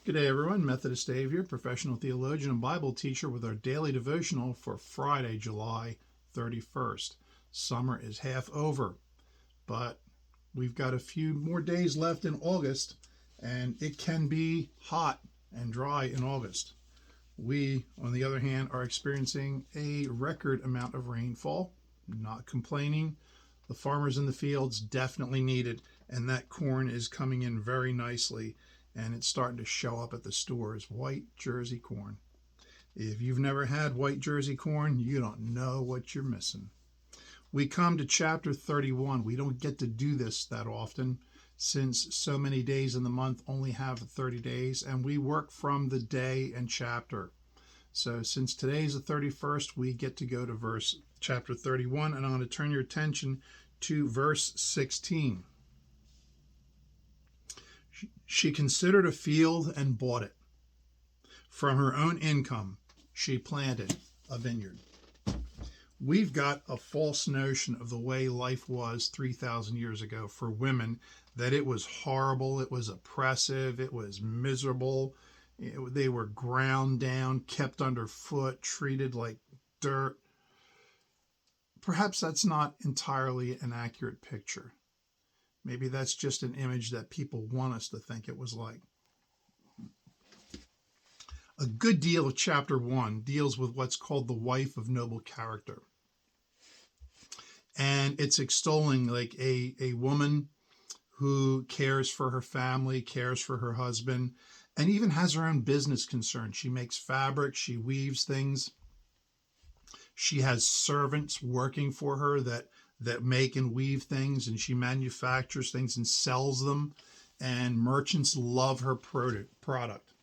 Good day, everyone. Methodist Dave here, professional theologian and Bible teacher with our daily devotional for Friday, July 31st. Summer is half over, but we've got a few more days left in August, and it can be hot and dry in August. We, on the other hand, are experiencing a record amount of rainfall. Not complaining. The farmers in the fields definitely need it, and that corn is coming in very nicely, and it's starting to show up at the stores. White Jersey corn. If you've never had white Jersey corn, you don't know what you're missing. We come to chapter 31. We don't get to do this that often since so many days in the month only have 30 days, and we work from the day and chapter. So since today is the 31st, we get to go to chapter 31, and I'm going to turn your attention to verse 16. She considered a field and bought it. From her own income, she planted a vineyard. We've got a false notion of the way life was 3,000 years ago for women, that it was horrible, it was oppressive, it was miserable. They were ground down, kept underfoot, treated like dirt. Perhaps that's not entirely an accurate picture. Maybe that's just an image that people want us to think it was like. A good deal of chapter 1 deals with what's called the wife of noble character. And it's extolling like a woman who cares for her family, cares for her husband, and even has her own business concern. She makes fabric, she weaves things. She has servants working for her that make and weave things, and she manufactures things and sells them, and merchants love her product.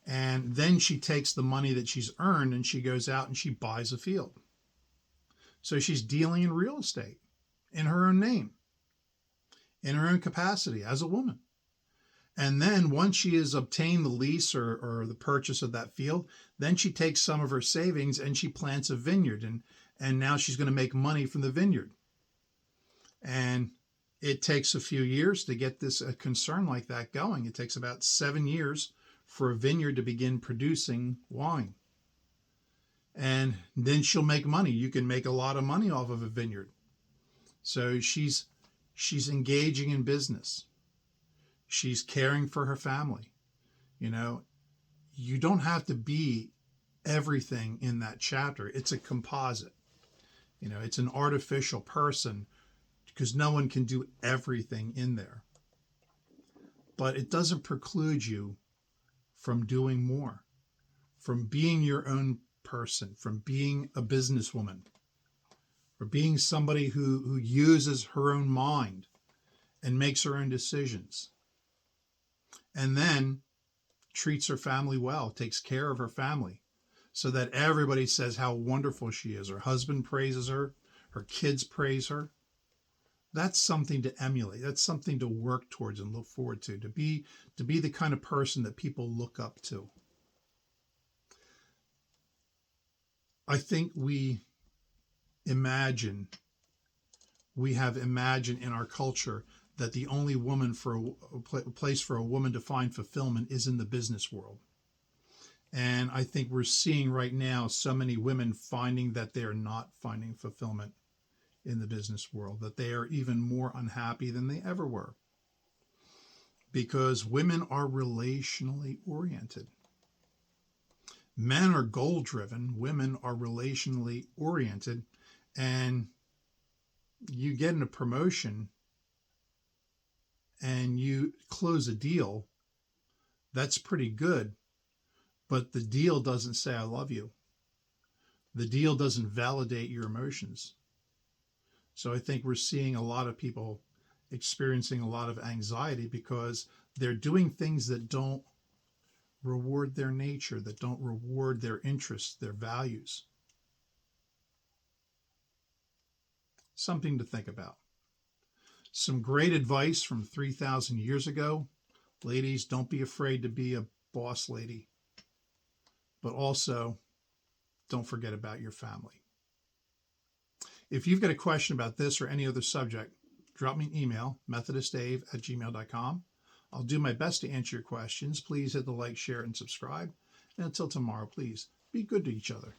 And then she takes the money that she's earned and she goes out and she buys a field. So she's dealing in real estate in her own name, in her own capacity as a woman. And then once she has obtained the lease or the purchase of that field, then she takes some of her savings and she plants a vineyard, and now she's going to make money from the vineyard. And it takes a few years to get a concern like that going. It takes about 7 years for a vineyard to begin producing wine. And then she'll make money. You can make a lot of money off of a vineyard. So she's engaging in business. She's caring for her family. You know, you don't have to be everything in that chapter. It's a composite. You know, it's an artificial person because no one can do everything in there. But it doesn't preclude you from doing more, from being your own person, from being a businesswoman, or being somebody who uses her own mind and makes her own decisions. And then treats her family well, takes care of her family, so that everybody says how wonderful she is. Her husband praises her, her kids praise her. That's something to emulate. That's something to work towards and look forward to be the kind of person that people look up to. I think we have imagined in our culture that the only place for a woman to find fulfillment is in the business world. And I think we're seeing right now so many women finding that they are not finding fulfillment in the business world, that they are even more unhappy than they ever were. Because women are relationally oriented. Men are goal-driven, women are relationally oriented, and you get in a promotion and you close a deal, that's pretty good, but the deal doesn't say I love you. The deal doesn't validate your emotions. So I think we're seeing a lot of people experiencing a lot of anxiety because they're doing things that don't reward their nature, that don't reward their interests, their values. Something to think about. Some great advice from 3,000 years ago. Ladies, don't be afraid to be a boss lady. But also, don't forget about your family. If you've got a question about this or any other subject, drop me an email, methodistdave@gmail.com. I'll do my best to answer your questions. Please hit the like, share, and subscribe. And until tomorrow, please be good to each other.